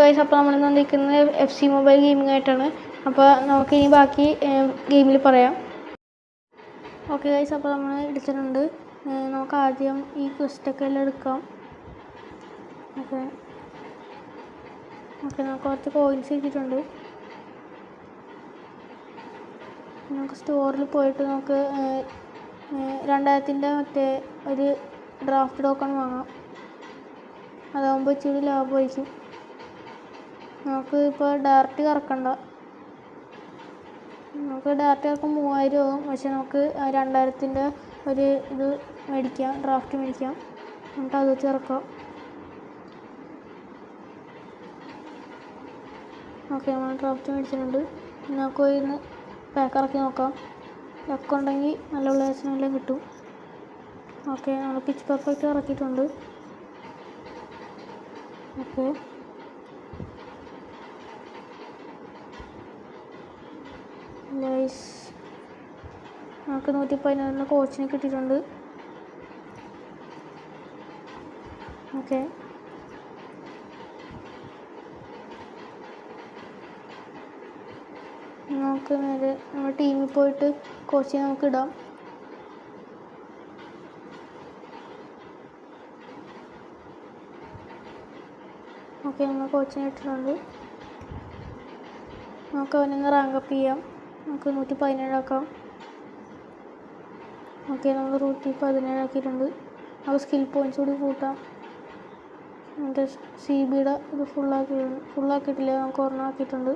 Guys, അപ്പോൾ നമ്മൾ നിൽക്കുന്നത് FC മൊബൈൽ ഗെയിമിംഗ് ആയിട്ടാണ്. അപ്പോൾ നമുക്ക് ഇനി ബാക്കി ഗെയിമിൽ പറയാം. ഓക്കെ ഗൈസ്, അപ്പോൾ നമ്മൾ എടുത്തിട്ടുണ്ട്. നമുക്ക് ആദ്യം ഈ ക്വസ്റ്റൊക്കെ എല്ലാം എടുക്കാം. ഓക്കെ നമുക്ക് കുറച്ച് കോയിൻസ് കിട്ടിയിട്ടുണ്ട്. നമുക്ക് സ്റ്റോറിൽ പോയിട്ട് നമുക്ക് 2000 മറ്റേ ഒരു ഡ്രാഫ്റ്റ് ടോക്കൺ വാങ്ങാം. അതാകുമ്പോൾ ഇച്ചിരി ലാഭമായിരിക്കും. നമുക്ക് ഇപ്പോൾ ഡയറക്റ്റ് കറക്കണ്ട. നമുക്ക് ഡയറക്റ്റ് കറക്കം 3000 ആകും. പക്ഷെ നമുക്ക് 2000 ഒരു ഇത് മേടിക്കാം, ഡ്രാഫ്റ്റ് മേടിക്കാം. എന്നിട്ട് അത് വെച്ച് ഇറക്കാം. ഓക്കെ, നമ്മൾ ഡ്രാഫ്റ്റ് മേടിച്ചിട്ടുണ്ട്. നമുക്ക് ഇന്ന് പാക്ക് ഇറക്കി നോക്കാം. ലക്ക് ഉണ്ടെങ്കിൽ നല്ല പ്ലേയേഴ്സിനെല്ലാം കിട്ടും. ഓക്കെ, നമ്മൾ പിച്ച് പെർഫെക്റ്റ് ഇറക്കിയിട്ടുണ്ട്. Okay, nice. നമുക്ക് 114 കോച്ചിനെ കിട്ടിയിട്ടുണ്ട്. ഓക്കെ, നമുക്ക് നേരെ നമ്മുടെ ടീമിൽ പോയിട്ട് കോച്ചിനെ നമുക്ക് ഇടാം. ഓക്കെ, നമ്മൾ കോച്ചിനെ ഇട്ടിട്ടുണ്ട്. നമുക്ക് അവനൊന്ന് റാങ്കപ്പ് ചെയ്യാം. നമുക്ക് 117 ആക്കാം. ഓക്കെ, നമ്മൾ 117 ആക്കിയിട്ടുണ്ട്. നമുക്ക് സ്കിൽ പോയിൻറ്റ്സ് കൂടി കൂട്ടാം. എൻ്റെ CBയുടെ ഇത് ഫുള്ളാക്കിയിട്ടില്ല, നമുക്ക് ഒരെണ്ണം ആക്കിയിട്ടുണ്ട്.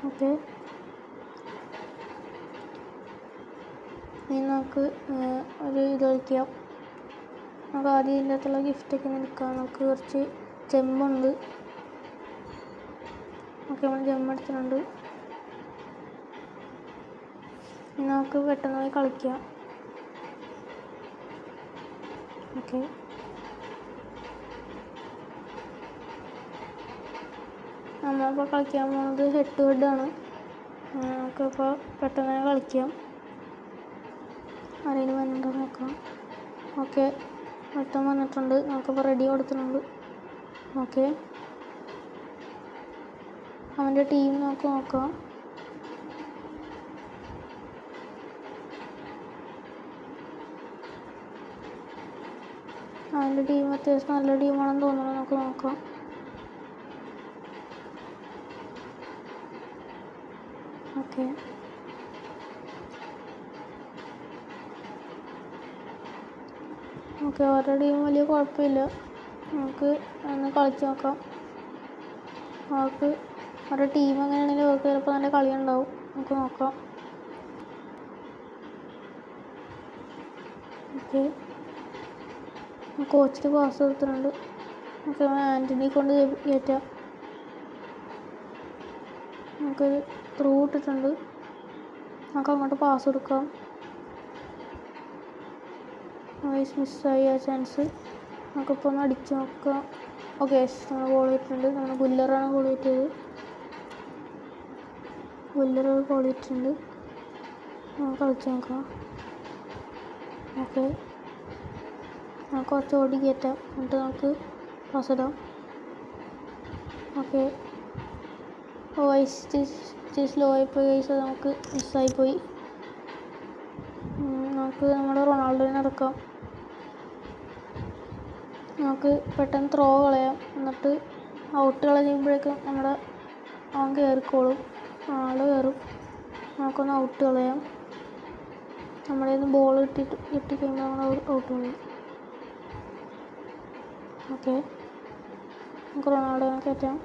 ഓക്കെ, ഇനി നമുക്ക് ഒരു ഇത് കളിക്കാം. നമുക്ക് ആദ്യം ഇതിൻ്റെ അകത്തുള്ള ഗിഫ്റ്റൊക്കെ എടുക്കാം. നമുക്ക് കുറച്ച് ജെമ്മുണ്ട്. ഓക്കെ, നമ്മൾ ജെമ്മ് എടുത്തിട്ടുണ്ട്. ഇനി നമുക്ക് പെട്ടെന്ന് പോയി കളിക്കാം. ഓക്കെ, നമ്മളിപ്പോൾ കളിക്കാൻ പോകുന്നത് ഹെഡ് ടു ഹെഡാണ്. നമുക്കിപ്പോൾ പെട്ടെന്ന് തന്നെ കളിക്കാം. ആരെങ്കിലും വന്നിട്ട് നോക്കാം. ഓക്കെ, മൊത്തം വന്നിട്ടുണ്ട്. നമുക്കിപ്പോൾ റെഡി കൊടുത്തിട്ടുണ്ട്. ഓക്കെ, അവൻ്റെ ടീം നമുക്ക് നോക്കാം. അവൻ്റെ ടീം അത്യാവശ്യം നല്ല ടീമാണെന്ന് തോന്നുന്നു. നമുക്ക് നോക്കാം. ഓക്കെ, ഓക്കെ, അവരുടെ ടീം വലിയ കുഴപ്പമില്ല. നമുക്ക് ഒന്ന് കളിച്ച് നോക്കാം. അവർക്ക് അവരുടെ ടീം എങ്ങനെയാണെങ്കിലും അവർക്ക് ചിലപ്പോൾ നല്ല കളി ഉണ്ടാവും. നമുക്ക് നോക്കാം. ഓക്കെ, കോച്ചിന് പാസ് കൊടുത്തിട്ടുണ്ട്. നമുക്ക് ആൻ്റണി കൊണ്ട് കയറ്റാം. നമുക്കൊരു ത്രൂ ഇട്ടിട്ടുണ്ട്. നമുക്ക് അങ്ങോട്ട് പാസ് കൊടുക്കാം. മിസ്സായി ആ ചാൻസ്. നമുക്കിപ്പോൾ ഒന്ന് അടിച്ച് നോക്കാം. ഓക്കെ, നമ്മൾ ഗോൾ ചെയ്തിട്ടുണ്ട്. നമ്മൾ ഗുല്ലറാണ് ഗോൾ ചെയ്തത്. ഗുല്ലർ ഗോൾ ചെയ്തിട്ടുണ്ട്. നമുക്ക് കളിച്ച് നോക്കാം. ഓക്കെ, നമുക്ക് കുറച്ച് ഓടി കയറ്റാം. എന്നിട്ട് നമുക്ക് പാസ് ഇടാം. ഓക്കെ, ഇച്ചിരി സ്ലോ ആയിപ്പോയി കഴിച്ചാൽ നമുക്ക് മിസ്സായിപ്പോയി. നമുക്ക് നമ്മുടെ റൊണാൾഡോനെ ഇറക്കാം. നമുക്ക് പെട്ടെന്ന് ത്രോ കളയാം. എന്നിട്ട് ഔട്ട് കളയുമ്പോഴേക്കും അവൻ കയറിക്കോളും. ആൾ കയറും. നമുക്കൊന്ന് ഔട്ട് കളയാം. നമ്മുടെ കയ്യിൽ നിന്ന് ബോൾ കിട്ടിക്കഴിയുമ്പോൾ നമ്മൾ ഔട്ട് കളയും. ഓക്കെ, നമുക്ക് റൊണാൾഡോനെ കയറ്റാം.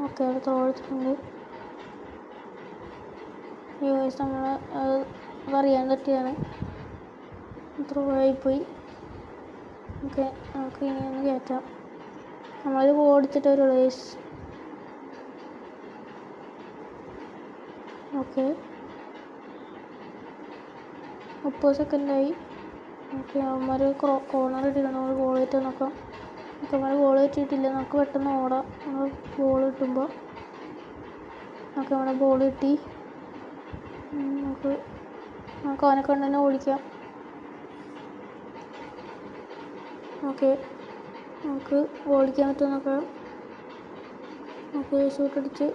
ഓക്കെ, അത് ത്രോ എടുത്തിട്ടുണ്ട്. നമ്മൾ അറിയാൻ പറ്റിയാണ്. ത്രോ ആയിപ്പോയി. ഓക്കെ, നമുക്ക് ഇനി ഒന്ന് കയറ്റാം. നമ്മളത് ഓടിച്ചിട്ട് ഒരു റേസ്. ഓക്കെ, 30 സെക്കൻഡായി. ഓക്കെ, അവന്മാർ കോർണർ ഇട്ടിട്ടുണ്ട്. നമ്മൾ ഗോൾ കയറ്റാൻ നോക്കാം. നമുക്ക് അവന്മാർ ഗോൾ കയറ്റിയിട്ടില്ല. നമുക്ക് പെട്ടെന്ന് ഓടാം. നമ്മൾ ബോൾ കിട്ടുമ്പോൾ. നമുക്ക് അവിടെ ബോൾ കിട്ടി. നമുക്ക് അവനെ കൊണ്ട് തന്നെ ഓടിക്കാം. ഓക്കെ, നമുക്ക് ഓടിക്കാൻ പറ്റുമോ നോക്കാം. നമുക്ക് ഷൂട്ടടിച്ച്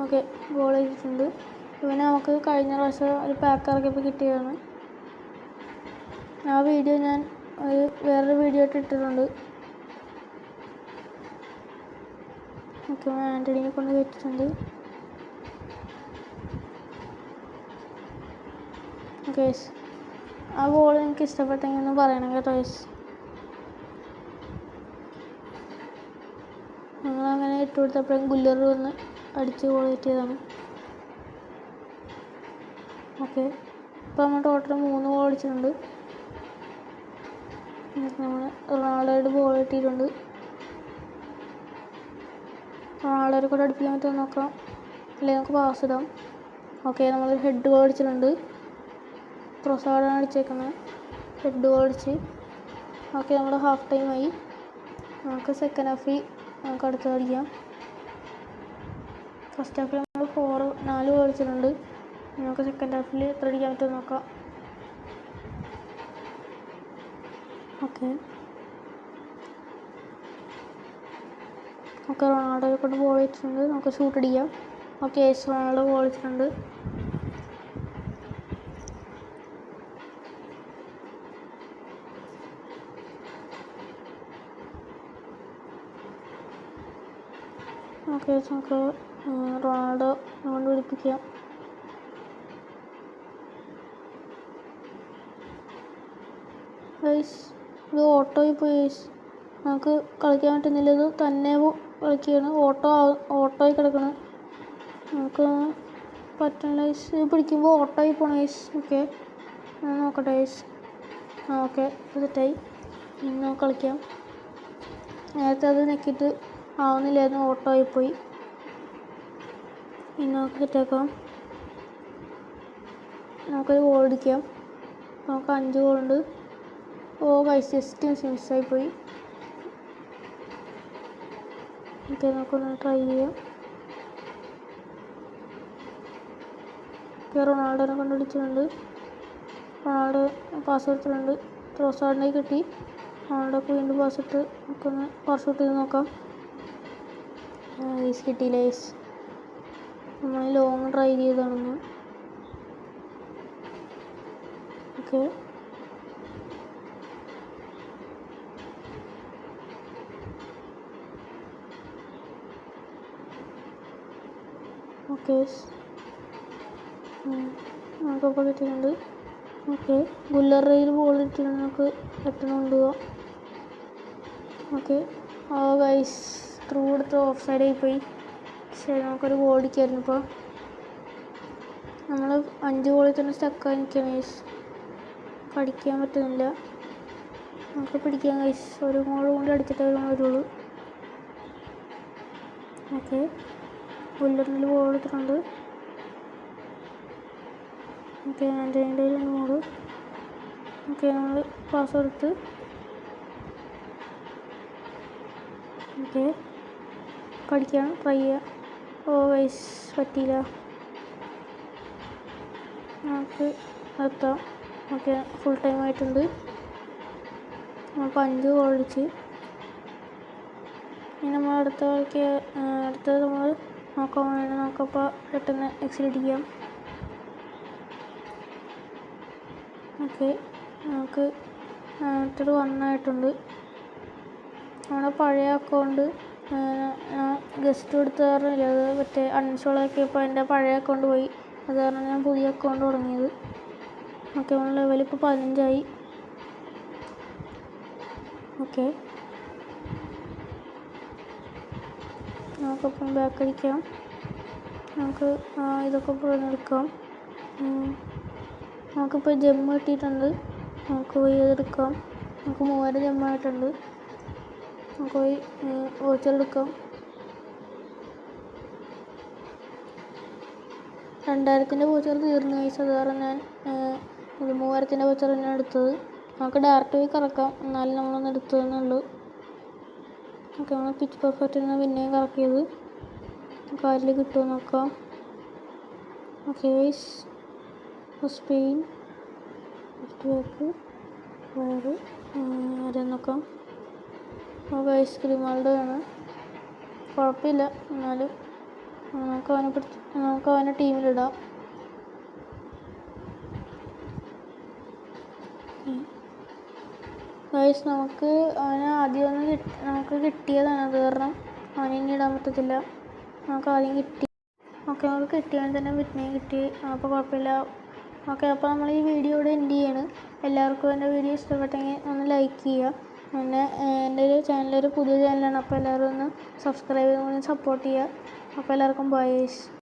ഓക്കെ ഗോൾ ചെയ്തിട്ടുണ്ട്. ഇവനെ നമുക്ക് കഴിഞ്ഞ പ്രാവശ്യം ഒരു പാക്ക് ഇറക്കിയപ്പോൾ കിട്ടിയതാണ്. ആ വീഡിയോ ഞാൻ വേറൊരു വീഡിയോ ആയിട്ട് ഇട്ടിട്ടുണ്ട്. ഓക്കെ ആൻ്റണീനെ കൊണ്ട് കയറ്റിട്ടുണ്ട്. ഓക്കെ ആ ബോൾ എനിക്ക് ഇഷ്ടപ്പെട്ടെങ്കിൽ ഒന്ന് പറയണം കേട്ടോ. ഞങ്ങളങ്ങനെ ഇട്ട് കൊടുത്തപ്പോഴും ഗുല്ലർ വന്ന് അടിച്ച് ഗോൾ കയറ്റിയതാണ്. ഓക്കെ ഇപ്പോൾ നമ്മൾ ടോട്ടൽ 3 ഗോൾ അടിച്ചിട്ടുണ്ട്. നമ്മൾ റൊണാൾഡോയുടെ ബോൾ കിട്ടിയിട്ടുണ്ട്. റൊണാൾഡോയെ കൂടെ അടുപ്പിക്കാൻ പറ്റുമോ നോക്കാം, അല്ലെങ്കിൽ നമുക്ക് പാസ് ഇടാം. ഓക്കെ നമ്മൾ ഹെഡ് ഗോൾ അടിച്ചിട്ടുണ്ട്. ട്രൊസാർഡാണ് അടിച്ചേക്കുന്നത്. ഹെഡ് ഗോൾ അടിച്ച് ഓക്കെ നമ്മൾ ഹാഫ് ടൈമായി. നമുക്ക് സെക്കൻഡ് ഹാഫിൽ നമുക്ക് അടുത്ത് കളിക്കാം. ഫസ്റ്റ് ഹാഫിൽ നമ്മൾ 4 ഗോൾ അടിച്ചിട്ടുണ്ട്. നമുക്ക് സെക്കൻഡ് ഹാഫിൽ എത്ര അടിക്കാൻ പറ്റുമോ നോക്കാം. ഓക്കെ റൊണാൾഡോയെ കൊണ്ട് ബോൾ വെച്ചിട്ടുണ്ട്. നമുക്ക് ഷൂട്ട് അടിക്കാം. ഓക്കെ റൊണാൾഡോ ബോൾ വെച്ചിട്ടുണ്ട്. ഓക്കെ നമുക്ക് റൊണാൾഡോ കൊണ്ട് പിടിപ്പിക്കാം. ഇത് ഓട്ടോയിൽ പോയി നമുക്ക് കളിക്കാൻ പറ്റുന്നില്ല. ഇത് തന്നെ കളിക്കുകയാണ്. ഓട്ടോയിൽ കിടക്കണം. നമുക്ക് പറ്റണില്ല. ഇത് പിടിക്കുമ്പോൾ ഓട്ടോയിൽ പോകണം. ഓക്കെ നോക്കട്ടെ. ഓക്കെ സെറ്റായി. ഇനി നമുക്ക് കളിക്കാം. നേരത്തെ അത് നെക്കിയിട്ട് ആവുന്നില്ലായിരുന്നു, ഓട്ടോയിൽ പോയി. ഇനി നമുക്ക് സെറ്റാക്കാം. നമുക്കൊരു ഗോൾ അടിക്കാം. നമുക്ക് 5 ഗോളുണ്ട്. ജസ്റ്റ് മിസ്സായിപ്പോയി. ഓക്കെ നമുക്കൊന്ന് ട്രൈ ചെയ്യാം. റൊണാൾഡോനെ കണ്ടുപിടിച്ചിട്ടുണ്ട്. റൊണാൾഡോ പാസ് കൊടുത്തിട്ടുണ്ട്. ട്രൊസാർഡിനെ കിട്ടി. റൊണാൾഡോക്ക് വീണ്ടും പാസ് ഇട്ട് നമുക്കൊന്ന് ഷൂട്ട് ചെയ്ത് നോക്കാം. കിട്ടിയില്ല. നമ്മൾ ലോങ് ട്രൈ ചെയ്താണെന്ന്. ഓക്കെ ഓക്കെ നമുക്കപ്പോൾ കിട്ടിയിട്ടുണ്ട്. ഓക്കെ ഗുല്ലറിൽ ബോൾ കിട്ടിയിട്ടുണ്ട്. നമുക്ക് പെട്ടെന്ന് കൊണ്ടുപോകാം. ഓക്കെ ഗൈസ് ത്രൂ എടുത്ത് ഓഫ് സൈഡായി പോയി. ശരി നമുക്കൊരു ഗോൾ അടിക്കായിരുന്നു. ഇപ്പോൾ നമ്മൾ 5 ഗോളിൽ തന്നെ സ്റ്റക്കായി നിൽക്കുകയാണ്. പഠിക്കാൻ പറ്റുന്നില്ല. നമുക്ക് പിടിക്കാം ഗൈസ്. ഒരു ഗോൾ കൊണ്ട് അടിച്ചിട്ടേ വരുള്ളൂ. ഓക്കെ ഗുല്ലറിൽ ബോൾ എടുത്തിട്ടുണ്ട്. ഓക്കെ ആൻ്റണീൻ്റെ 2 ഗോൾ. ഓക്കെ നമ്മൾ പാസ് കൊടുത്ത് ഓക്കെ പഠിക്കാം ട്രൈ ചെയ്യാം. ഗൈസ് പറ്റിയില്ല. നമുക്ക് നിർത്താം. ഓക്കെ ഫുൾ ടൈം ആയിട്ടുണ്ട്. നമുക്ക് 5 ഗോൾ അടിച്ച്. ഇനി നമ്മൾ അടുത്തത് നമ്മൾ നോക്കാൻ വേണ്ടി നമുക്കപ്പോൾ പെട്ടെന്ന് എക്സിൽ അടിക്കാം. ഓക്കെ നമുക്ക് അടുത്തത് 1 ആയിട്ടുണ്ട്. നമ്മുടെ പഴയ അക്കൗണ്ട് ഗസ്റ്റ് കൊടുത്ത കാരണമില്ല, അത് മറ്റേ അൺഇൻസ്റ്റാൾ ആക്കിയപ്പോൾ എൻ്റെ പഴയ അക്കൗണ്ട് പോയി. അത് കാരണം ഞാൻ പുതിയ അക്കൗണ്ട് തുടങ്ങിയത്. ഓക്കെ നമ്മൾ ലെവലിപ്പോൾ 15 ആയി. ഓക്കെ നമുക്കിപ്പം ബാക്ക് അടിക്കാം. നമുക്ക് ഇതൊക്കെ എടുക്കാം. നമുക്കിപ്പോൾ ജെമ്മ് കിട്ടിയിട്ടുണ്ട്. നമുക്ക് പോയി എടുക്കാം. നമുക്ക് 3000 ജെമ്മായിട്ടുണ്ട്. നമുക്ക് പോയി വോച്ചർ എടുക്കാം. 2000-ൻ്റെ വോച്ചർ തീർന്നു കഴിച്ചു. അത് കാരണം ഞാൻ 3000-ൻ്റെ വോച്ചർ തന്നെയാണ് എടുത്തത്. നമുക്ക് ഡയറക്റ്റ് പോയി കറക്കാം, എന്നാലും നമ്മളൊന്ന് എടുത്തതെന്നുള്ളൂ. ഓക്കെ നമ്മൾ പിച്ച് പെർഫെക്റ്റ് പിന്നെയും കറക്കിയത്. കാലിൽ കിട്ടുമോ നോക്കാം. ഓക്കെ സ്പെയിൻ ലെഫ്റ്റ് ബാക്ക് വേറെ ആരെ നോക്കാം. നമുക്ക് ഐസ്ക്രീമുകളുടെ ആണ്. കുഴപ്പമില്ല, എന്നാലും നമുക്ക് അവനെ ടീമിലിടാം. ഗൈസ് നമുക്ക് അവനെ ആദ്യം നമുക്ക് കിട്ടിയതാണ്, അത് കാരണം അവനെ ഇനി ഇടാൻ പറ്റത്തില്ല. നമുക്ക് ആദ്യം കിട്ടി. ഓക്കെ, നമുക്ക് കിട്ടിയവൻ തന്നെ വിറ്റ്നേയും കിട്ടി. അപ്പോൾ കുഴപ്പമില്ല. ഓക്കെ, അപ്പോൾ നമ്മൾ ഈ വീഡിയോ ഇവിടെ എൻഡ് ചെയ്യാണ്. എല്ലാവർക്കും എൻ്റെ വീഡിയോ ഇഷ്ടപ്പെട്ടെങ്കിൽ ഒന്ന് ലൈക്ക് ചെയ്യുക. പിന്നെ എൻ്റെ ഒരു ചാനലൊരു പുതിയ ചാനലാണ്, അപ്പോൾ എല്ലാവരും ഒന്ന് സബ്സ്ക്രൈബ് ചെയ്ത് സപ്പോർട്ട് ചെയ്യുക. അപ്പോൾ എല്ലാവർക്കും ബൈ ഗൈസ്.